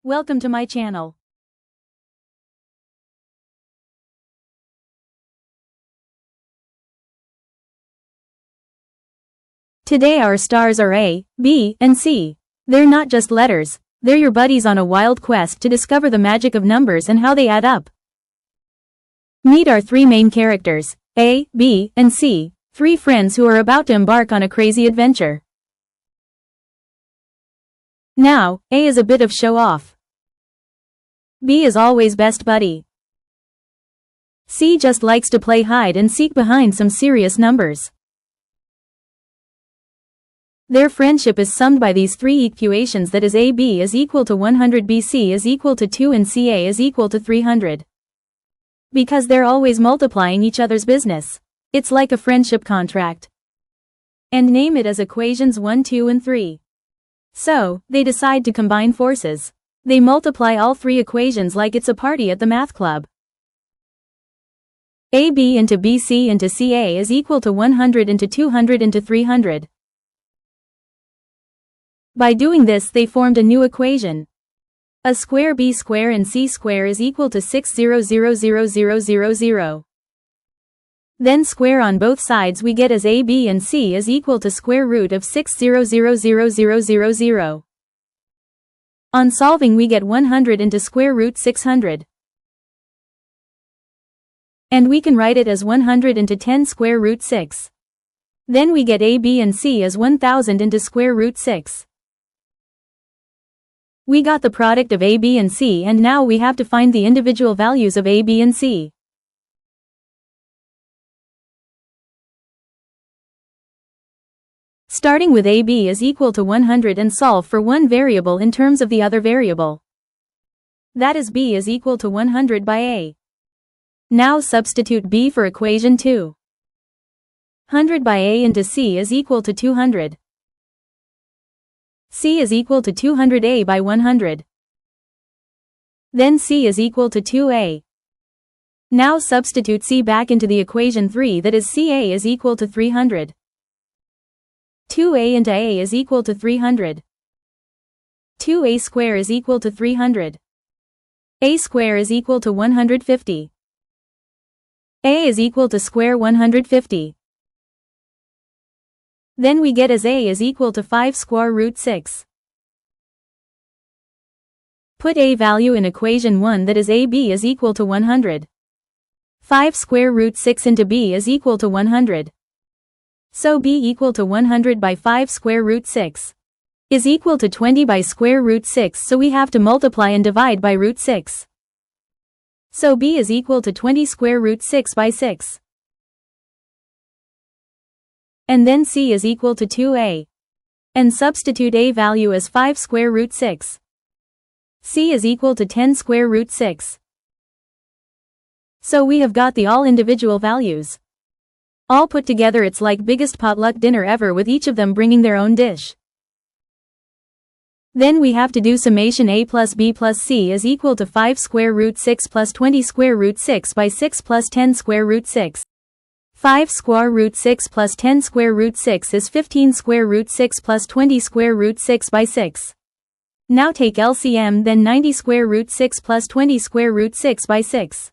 Welcome to my channel. Today our stars are A, B, and C. They're not just letters, they're your buddies on a wild quest to discover the magic of numbers and how they add up. Meet our three main characters, A, B, and C, three friends who are about to embark on a crazy adventure. Now, A is a bit of show-off. B is always best buddy. C just likes to play hide and seek behind some serious numbers. Their friendship is summed by these three equations, that is AB is equal to 100, BC is equal to 2 and CA is equal to 300. Because they're always multiplying each other's business. It's like a friendship contract. And name it as equations 1, 2 and 3. So, they decide to combine forces. They multiply all three equations like it's a party at the math club. AB into BC into CA is equal to 100 into 200 into 300. By doing this they formed a new equation. A square B square and C square is equal to 600,000,000. Then square on both sides we get as AB and C is equal to square root of 600,000,000. On solving we get 100 into square root 600. And we can write it as 100 into 10 square root 6. Then we get AB and C as 1000 into square root 6. We got the product of AB and C, and now we have to find the individual values of AB and C. Starting with AB is equal to 100 and solve for one variable in terms of the other variable. That is B is equal to 100 by A. Now substitute B for equation 2. 100 by A into C is equal to 200. C is equal to 200A by 100. Then C is equal to 2A. Now substitute C back into the equation 3, that is CA is equal to 300. 2A into A is equal to 300. 2A square is equal to 300. A square is equal to 150. A is equal to square 150. Then we get as A is equal to 5 square root 6. Put A value in equation 1, that is AB is equal to 100. 5 square root 6 into B is equal to 100. So B equal to 100 by 5 square root 6 is equal to 20 by square root 6, so we have to multiply and divide by root 6. So B is equal to 20 square root 6 by 6. And then C is equal to 2A. And substitute A value as 5 square root 6. C is equal to 10 square root 6. So we have got the all individual values. All put together it's like biggest potluck dinner ever, with each of them bringing their own dish. Then we have to do summation A plus B plus C is equal to 5 square root 6 plus 20 square root 6 by 6 plus 10 square root 6. 5 square root 6 plus 10 square root 6 is 15 square root 6 plus 20 square root 6 by 6. Now take LCM, then 90 square root 6 plus 20 square root 6 by 6.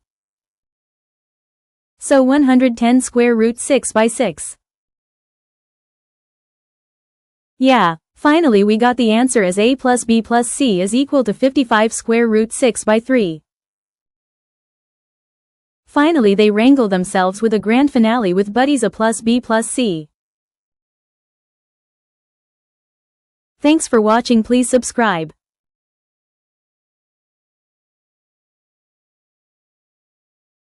So 110 square root 6 by 6. Yeah, finally we got the answer as A plus B plus C is equal to 55 square root 6 by 3. Finally they wrangle themselves with a grand finale with buddies A plus B plus C. Thanks for watching, please subscribe.